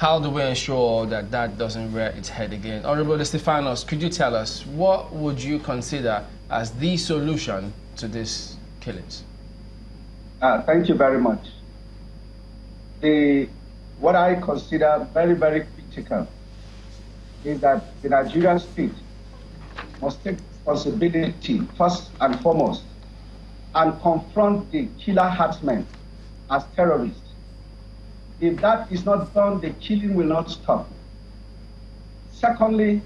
How do we ensure that that doesn't rear its head again? Honorable Stephanos, could you tell us what would you consider as the solution to these killings? Thank you very much. What I consider very, very critical is that the Nigerian state must take responsibility first and foremost and confront the killer herdsmen as terrorists. If that is not done, the killing will not stop. Secondly,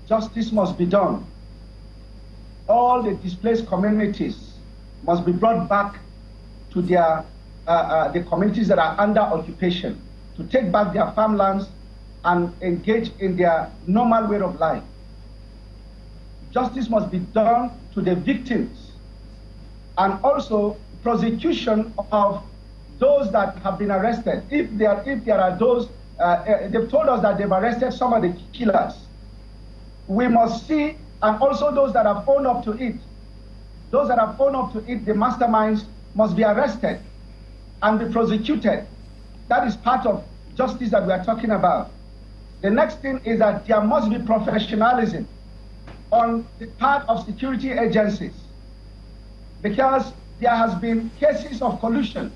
justice must be done. All the displaced communities must be brought back to their the communities that are under occupation, to take back their farmlands and engage in their normal way of life. Justice must be done to the victims, and also prosecution of those that have been arrested. If there are those, they've told us that they've arrested some of the killers. We must see, and also those that have owned up to it. Those that have owned up to it, the masterminds, must be arrested and be prosecuted. That is part of justice that we are talking about. The next thing is that there must be professionalism on the part of security agencies, because there has been cases of collusion.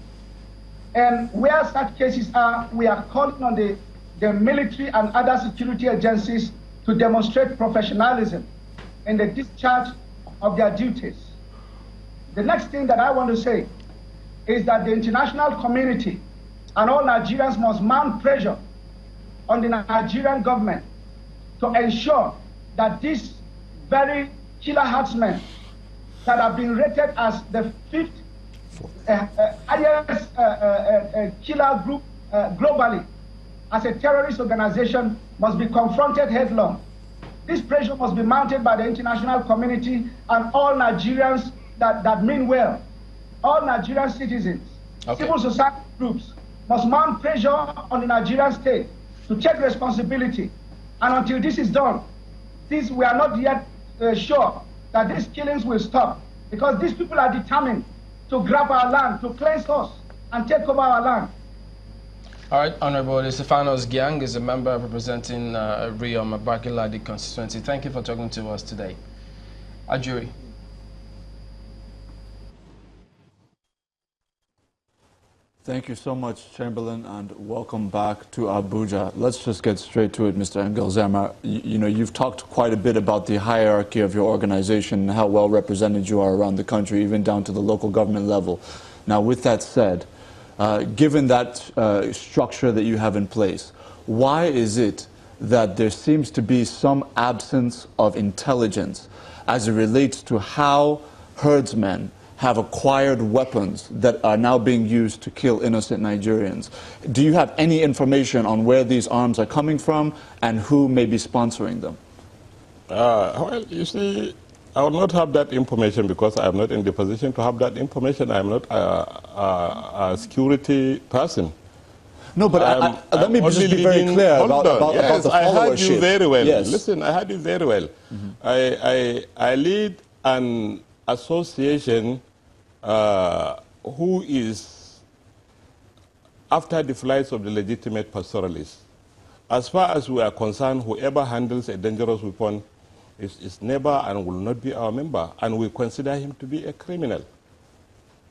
And where such cases are, we are calling on the military and other security agencies to demonstrate professionalism in the discharge of their duties. The next thing that I want to say is that the international community and all Nigerians must mount pressure on the Nigerian government to ensure that these very killer herdsmen that have been rated as the 5th highest killer group globally as a terrorist organization must be confronted headlong. This pressure must be mounted by the international community and all Nigerians that mean well. All Nigerian citizens, civil society groups must mount pressure on the Nigerian state to take responsibility. And until this is done, we are not yet sure that these killings will stop, because these people are determined to grab our land, to cleanse us, and take over our land. All right, Honorable Stephanos Gyang is a member representing Riom Bakiladi constituency. Thank you for talking to us today. Ajuri. Thank you so much, Chamberlain, and welcome back to Abuja. Let's just get straight to it, Mr. Ngelerma. You know, you've talked quite a bit about the hierarchy of your organization and how well represented you are around the country, even down to the local government level. Now, with that said, given that structure that you have in place, why is it that there seems to be some absence of intelligence as it relates to how herdsmen have acquired weapons that are now being used to kill innocent Nigerians? Do you have any information on where these arms are coming from and who may be sponsoring them? Well, you see, I will not have that information because I am not in the position to have that information. I am not a security person. No, but let me just be very clear about the followership. I heard you very well. Yes. Listen, I heard you very well. I lead an association who is after the flights of the legitimate pastoralists. As far as we are concerned, whoever handles a dangerous weapon is never and will not be our member, and we consider him to be a criminal.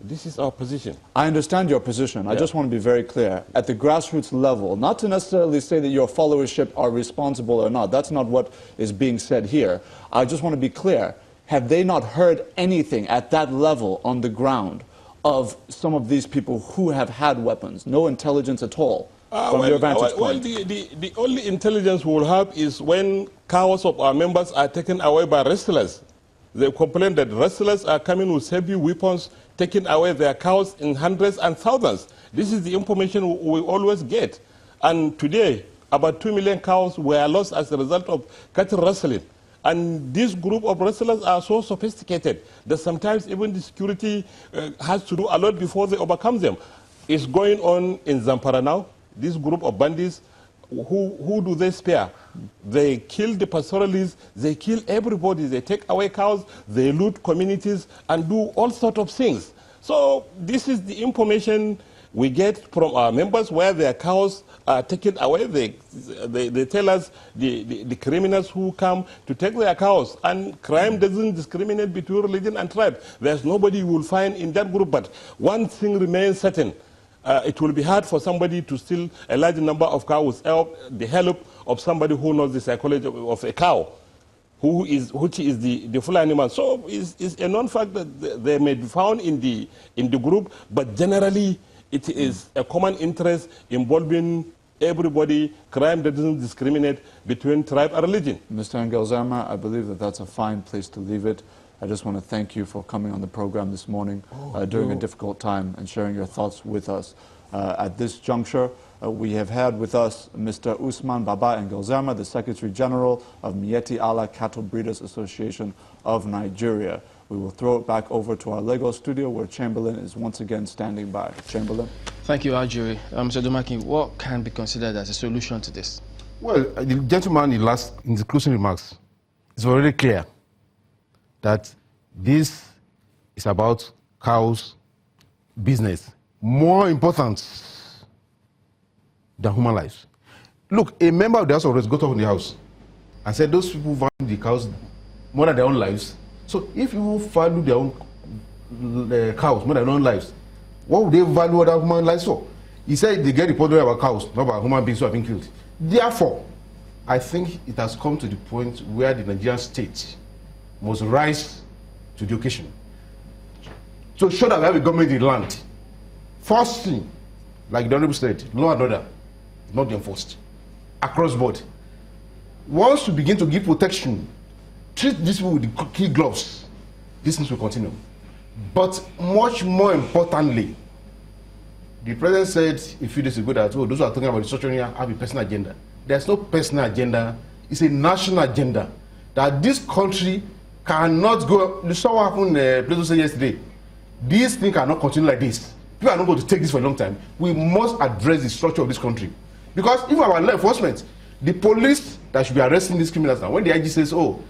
This is our position. I understand your position. I just want to be very clear. At the grassroots level, not to necessarily say that your followership are responsible or not. That's not what is being said here. I just want to be clear. Have they not heard anything at that level on the ground of some of these people who have had weapons? No intelligence at all from your vantage point? Well, the only intelligence we will have is when cows of our members are taken away by wrestlers. They complain that wrestlers are coming with heavy weapons, taking away their cows in hundreds and thousands. This is the information we always get. And today, about 2 million cows were lost as a result of cattle rustling. And this group of wrestlers are so sophisticated that sometimes even the security has to do a lot before they overcome them. It's going on in Zamfara now. This group of bandits, who do they spare? They kill the pastoralists, they kill everybody, they take away cows, they loot communities and do all sorts of things. So this is the information We get from our members where their cows are taken away. They tell us the criminals who come to take their cows. And crime doesn't discriminate between religion and tribe. There's nobody you will find in that group. But one thing remains certain. It will be hard for somebody to steal a large number of cows without the help of somebody who knows the psychology of a cow, which is the full animal. So it's a known fact that they may be found in the group, but generally it is a common interest involving everybody. Crime that doesn't discriminate between tribe and religion. Mr. Ngelerma, I believe that that's a fine place to leave it. I just want to thank you for coming on the program this morning during a difficult time and sharing your thoughts with us. At this juncture, we have had with us Mr. Usman Baba Ngelerma, the Secretary General of Miyetti Allah Cattle Breeders Association of Nigeria. We will throw it back over to our Lagos studio where Chamberlain is once again standing by. Chamberlain. Thank you, Ajuri. Mr. Odunmakin, what can be considered as a solution to this? Well, the gentleman in the closing remarks is already clear that this is about cows business, more important than human lives. Look, a member of the House of Reps got up in the House and said those people value the cows more than their own lives. So if you value their own cows more than their own lives, what would they value other human lives for? He said they get reported about cows, not about human beings who have been killed. Therefore, I think it has come to the point where the Nigerian state must rise to the occasion to show that we have a government in the land. First thing, like the Honorable said, law and order not be enforced across board. Once we begin to give protection, treat these people with the key gloves, these things will continue. But much more importantly, the president said a few days ago that those who are talking about restructuring have a personal agenda. There's no personal agenda, it's a national agenda. That this country cannot go. You saw what happened in Plateau said yesterday. These things cannot continue like this. People are not going to take this for a long time. We must address the structure of this country. Because if our law enforcement, the police that should be arresting these criminals now, when the IG says, oh,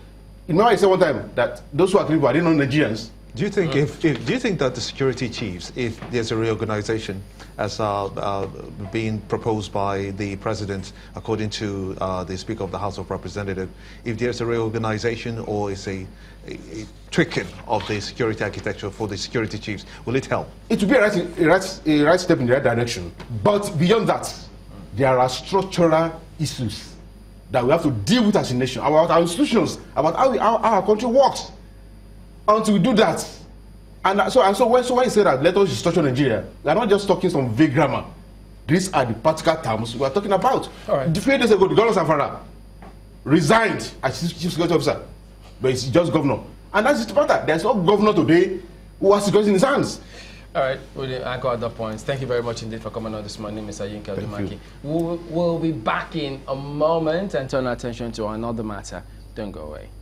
you know, I said one time that those who are criminals are not Nigerians. Do you think do you think that the security chiefs, if there's a reorganization as being proposed by the president, according to the Speaker of the House of Representatives, if there's a reorganization or is a tweaking of the security architecture for the security chiefs, will it help? It will be a right step in the right direction. But beyond that, there are structural issues that we have to deal with as a nation, about our institutions, about how our country works. Until we do that, and so when you say that let us restructure Nigeria, we are not just talking some vague grammar. These are the practical terms we are talking about. All right. A few days ago, the governor of Zamfara resigned as chief security officer, but he's just governor. And that's the matter. There's no governor today who has security in his hands. All right, we'll anchor other points. Thank you very much indeed for coming on this morning, Mr. Odunmakin. We'll be back in a moment and turn our attention to another matter. Don't go away.